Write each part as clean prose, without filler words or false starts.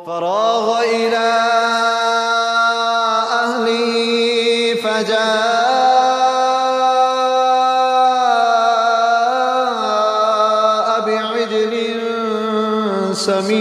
فراغ إلى أهله فجاء بعجل سمين.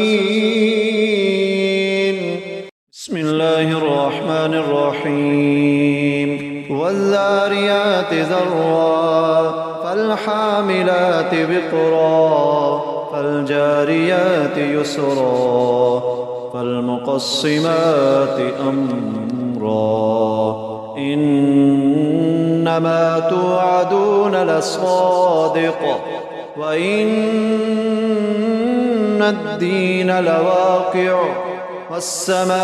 بسم الله الرحمن الرحيم. والذاريات ذروا فالحاملات وقرا فالجاريات يسرا فالمقسمات أمرا إنما توعدون لصادق وإن الدين لواقع والسماء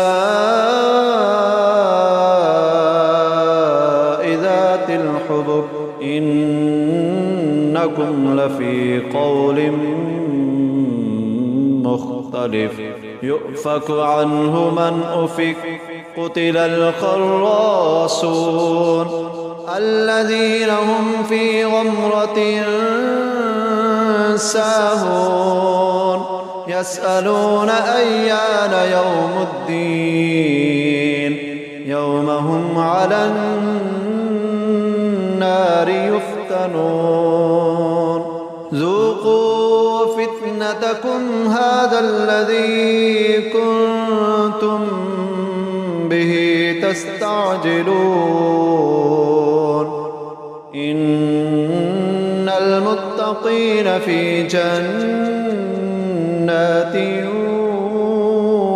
ذات الحبك إنكم لفي قول مختلف يؤفك عنه من أفك قتل الخراصون الذين هم في غمرة ساهون يسألون أيان يوم الدين يوم هم على النار يفتنون ذوقوا فتنتكم هذا الذي كنتم به تستعجلون إن المتقين في جنات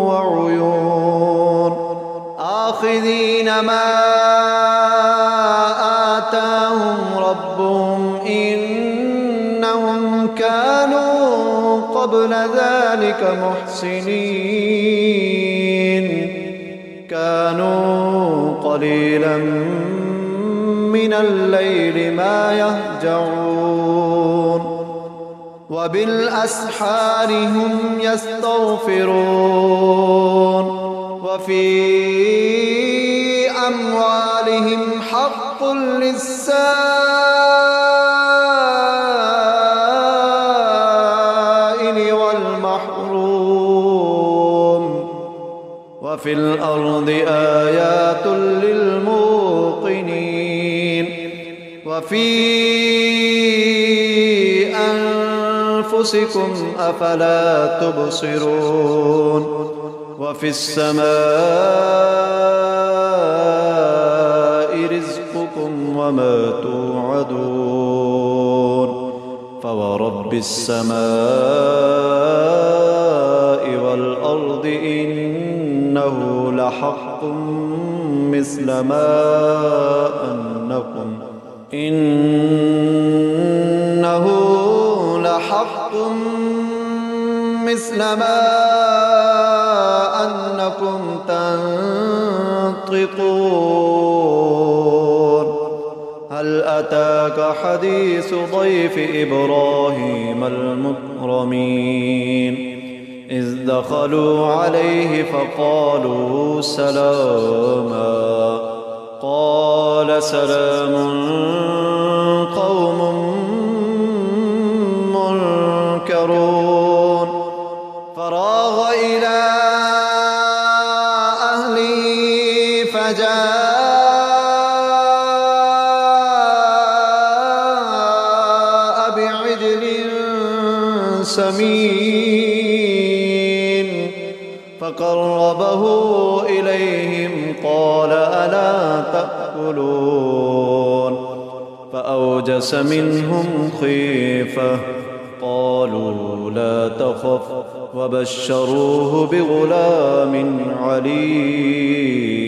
وعيون آخذين ما آتاهم ربهم إنهم كانوا قبل ذلك محسنين كانوا قليلا من الليل ما يهجعون وبالأسحار هم يستغفرون وفي أموالهم حق للسائل والمحروم وفي الأرض آيات للموقنين وفي أنفسكم أفلا تبصرون وفي السماء رزقكم وما توعدون فورب السماء والأرض إنه لحق مثل ما أنكم تنطقون هل أتاك حديث ضيف إبراهيم المكرمين إذ دخلوا عليه فقالوا سلاما قال سلام قوم منكرون فراغ إلى أهله فجاء بعجل سمين فقربه إليهم قال ألا تأكلون فأوجس منهم خيفة قالوا لا تخف وبشروه بغلام عليم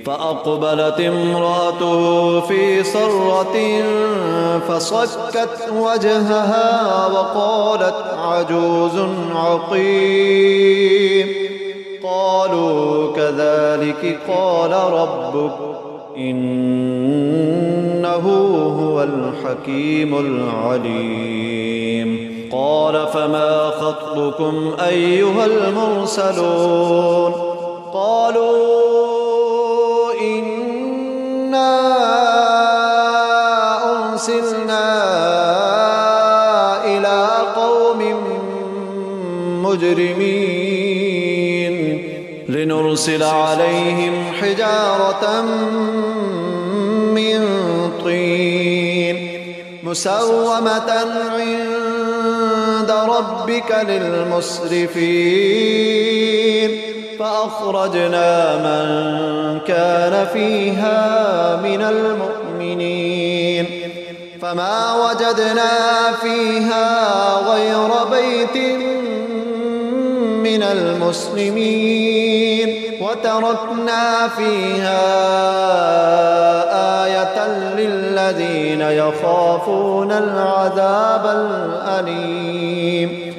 فأقبلت امرأته في صرة فصكت وجهها وقالت عجوز عقيم قالوا كذلك قال ربك إنه هو الحكيم العليم قال فما خطبكم أيها المرسلون قالوا إنا أرسلنا إلى قوم مجرمين لنرسل عليهم حجارة من طين مسومة عند ربك للمسرفين فأخرجنا من كان فيها من المؤمنين فما وجدنا فيها غير بيت من المسلمين وتركنا فيها آية للذين يخافون العذاب الأليم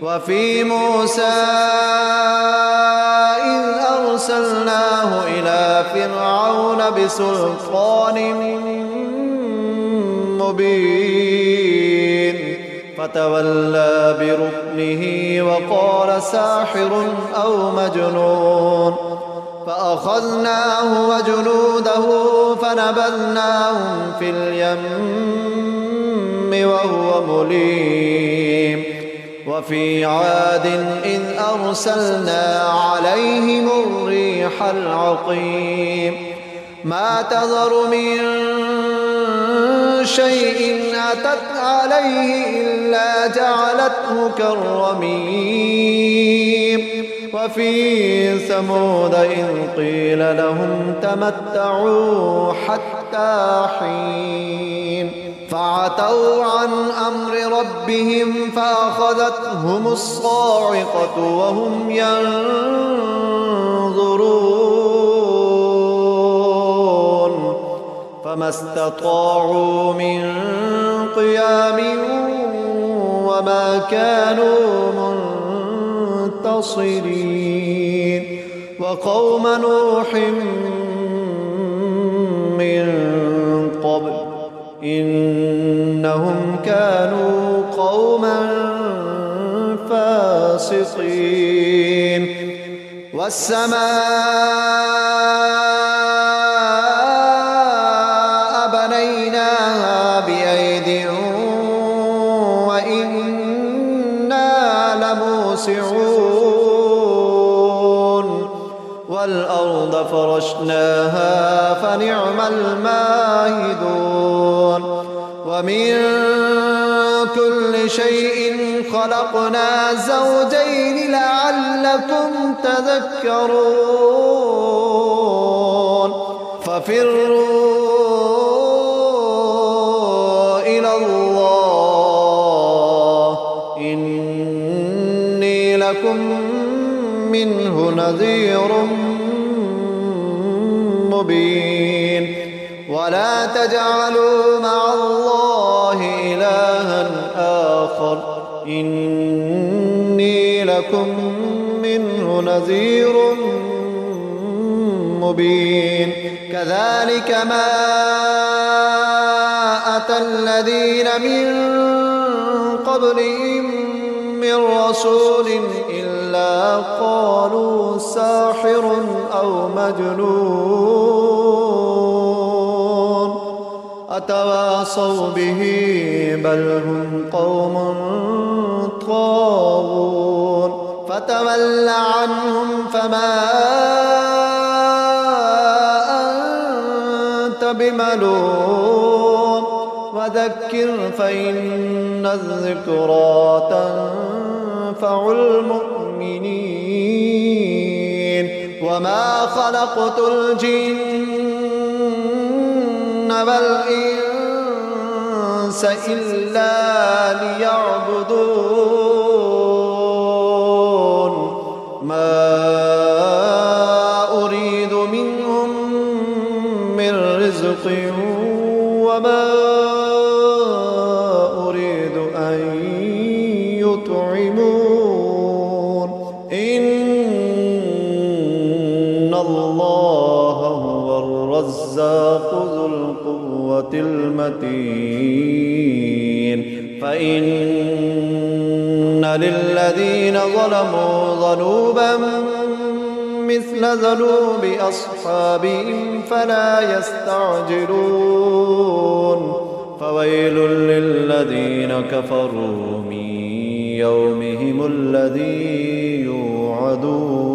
وفي موسى إذ أرسلناه إلى فرعون بسلطان مبين فتولى بركنه وقال ساحر أو مجنون فأخذناه وجنوده فنبذناهم في اليم وهو مليم وفي عاد إذ أرسلنا عليهم الريح العقيم ما تذر من شيء أتت عليه إلا جعلته كالرميم وفي ثمود إذ قيل لهم تمتعوا حتى حين فعتوا عن أمر ربهم فأخذتهم الصاعقة وهم ينظرون فما استطاعوا من قيام وما كانوا منتصرين وقوم نوح من قبل إنهم كانوا قوما فاسقين والسماء بنيناها بأيد وإنا لموسعون والأرض فرشناها فنعم الماهدون ومن كل شيء خلقنا زوجين لعلكم تذكرون ففروا إلى الله إني لكم منه نذير مبين ولا تجعلوا مع الله إلها آخر إني لكم منه نذير مبين كذلك ما أتى الذين من قبلهم من رسول إلا قالوا ساحر أو مجنون أتواصوا به بل هم قوم طاغون فتول عنهم فما أنت بملوم وذكر فإن الذكرى تنفع المؤمنين وما خلقت الجن والإنس إلا ليعبدون ما أريد منهم من رزق وما أريد أن يطعمون إن الله هو الرزاق ذو القوة المتين فإن للذين ظلموا ذنوبا مثل ذنوب أصحابهم فلا يستعجلون فويل للذين كفروا من يومهم الذي يوعدون